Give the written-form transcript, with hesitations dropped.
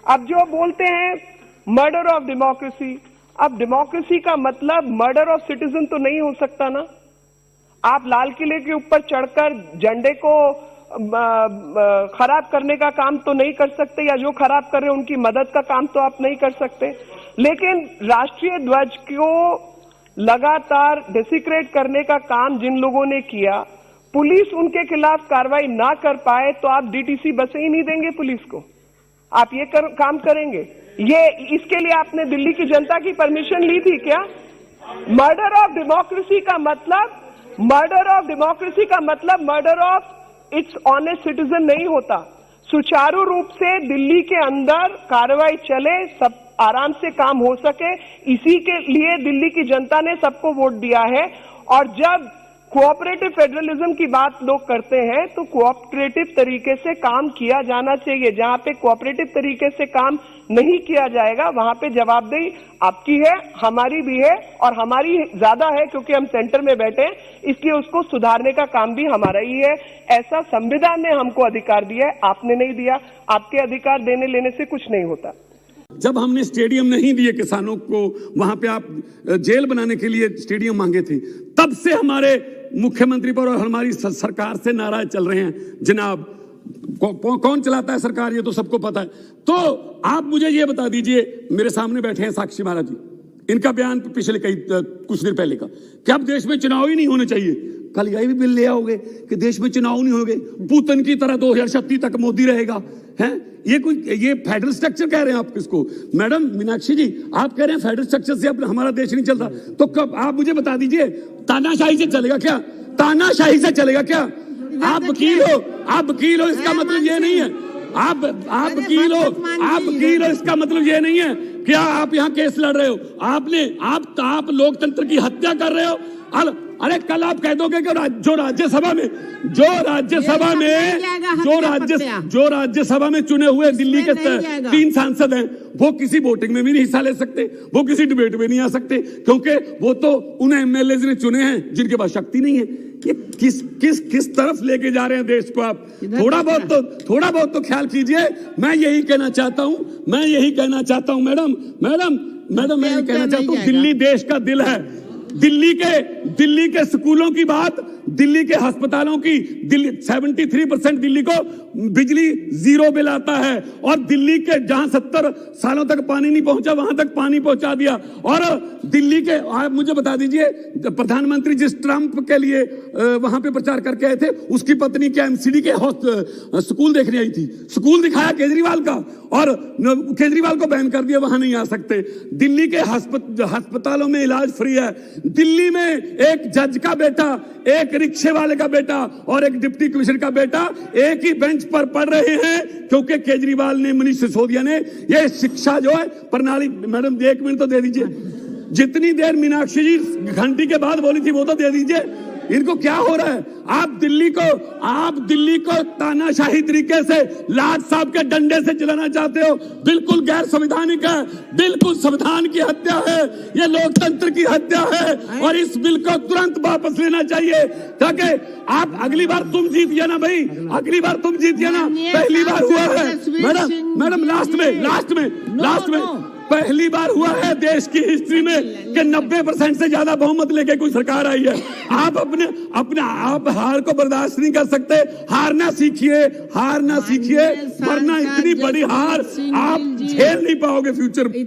अब जो बोलते हैं मर्डर ऑफ डेमोक्रेसी, अब डेमोक्रेसी का मतलब मर्डर ऑफ सिटीजन तो नहीं हो सकता ना। आप लाल किले के ऊपर चढ़कर झंडे को खराब करने का काम तो नहीं कर सकते, या जो खराब कर रहे हैं उनकी मदद का काम तो आप नहीं कर सकते। लेकिन राष्ट्रीय ध्वज को लगातार डिसिक्रेट करने का काम जिन लोगों ने किया, पुलिस उनके खिलाफ कार्रवाई ना कर पाए तो आप डीटीसी बसें ही नहीं देंगे पुलिस को। आप ये काम करेंगे? ये इसके लिए आपने दिल्ली की जनता की परमिशन ली थी क्या? मर्डर ऑफ डेमोक्रेसी का मतलब murder of its honest citizen नहीं होता। सुचारू रूप से दिल्ली के अंदर कार्रवाई चले, सब आराम से काम हो सके, इसी के लिए दिल्ली की जनता ने सबको वोट दिया है। और जब कोऑपरेटिव फेडरलिज्म की बात लोग करते हैं तो कोऑपरेटिव तरीके से काम किया जाना चाहिए। जहां पे कोऑपरेटिव तरीके से काम नहीं किया जाएगा वहां पे जवाबदेही आपकी है, हमारी भी है, और हमारी ज्यादा है क्योंकि हम सेंटर में बैठे हैं, इसलिए उसको सुधारने का काम भी हमारा ही है। ऐसा संविधान ने हमको अधिकार दिया है, आपने नहीं दिया। आपके अधिकार देने लेने से कुछ नहीं होता। जब हमने स्टेडियम नहीं दिए किसानों को, वहां पे आप जेल बनाने के लिए स्टेडियम मांगे थे, तब से हमारे मुख्यमंत्री पर और हमारी सरकार से नाराज चल रहे हैं। जनाब कौन चलाता है सरकार, ये तो सबको पता है। तो आप मुझे ये बता दीजिए, मेरे सामने बैठे हैं साक्षी महाराज जी, इनका बयान पिछले कुछ दिन पहले का कि अब देश में चुनाव ही नहीं होने चाहिए। कल यही भी बिल ले आओगे कि देश में चुनाव नहीं होंगे, पुतिन की तरह 2036 तक मोदी रहेगा। हैं ये फेडरल स्ट्रक्चर कह रहे हैं आप किसको? मैडम मीनाक्षी जी, आप कह रहे हैं फेडरल स्ट्रक्चर से अपना हमारा देश नहीं चलता, तो कब आप मुझे बता दीजिए तानाशाही से चलेगा क्या? तानाशाही से चलेगा क्या? आप वकील हो, इसका मतलब ये नहीं है आप वकील हो, इसका मतलब ये नहीं है कि आप यहाँ केस लड़ रहे हो। आप लोकतंत्र की हत्या कर रहे हो। अरे कल आप कह दोगे कि जो राज्यसभा में चुने हुए दिल्ली के 3 सांसद हैं, वो किसी वोटिंग में भी नहीं हिस्सा ले सकते, वो किसी डिबेट में नहीं आ सकते, क्योंकि वो तो उन एमएलए ने चुने हैं जिनके पास शक्ति नहीं है। कि किस तरफ लेके जा रहे हैं देश को आप? थोड़ा बहुत तो ख्याल कीजिए। मैं यही कहना चाहता हूं मैडम, मैं ये कहना चाहता हूं, दिल्ली देश का दिल है। दिल्ली के स्कूलों की बात, दिल्ली के अस्पतालों की, 73% दिल्ली को बिजली 0 बिल आता है, और दिल्ली के जहां 70 सालों तक पानी नहीं पहुंचा वहां तक पानी पहुंचा दिया। और दिल्ली के, आप मुझे बता दीजिए, प्रधानमंत्री जिस ट्रंप के लिए वहां पे प्रचार करके आए थे, उसकी पत्नी क्या एमसीडी के स्कूल देखने आई थी? स्कूल दिखाया केजरीवाल का, और केजरीवाल को बैन कर दिया, वहां नहीं आ सकते। दिल्ली के अस्पतालों में इलाज फ्री है। दिल्ली में एक जज का बेटा, एक रिक्शे वाले का बेटा और एक डिप्टी कमिश्नर का बेटा एक ही बेंच पर पढ़ रहे हैं, क्योंकि केजरीवाल ने, मनीष सिसोदिया ने ये शिक्षा जो है प्रणाली। मैडम 1 मिनट तो दे दीजिए, जितनी देर मीनाक्षी जी घंटी के बाद बोली थी वो तो दे दीजिए। इनको क्या हो रहा है? आप दिल्ली को तानाशाही तरीके से लाट साहब के डंडे से चलाना चाहते हो। बिल्कुल गैर संवैधानिक है, बिल्कुल संविधान की हत्या है, ये लोकतंत्र की हत्या है, और इस बिल को तुरंत वापस लेना चाहिए, ताकि आप अगली बार तुम जीतिए ना भाई, अगली बार तुम जीतिए ना। पहली बार हुआ है मैडम, लास्ट में पहली बार हुआ है देश की हिस्ट्री में कि 90% से ज्यादा बहुमत लेके कोई सरकार आई है। आप आप हार को बर्दाश्त नहीं कर सकते। हारना सीखिए, वरना इतनी बड़ी हार आप झेल नहीं पाओगे फ्यूचर में।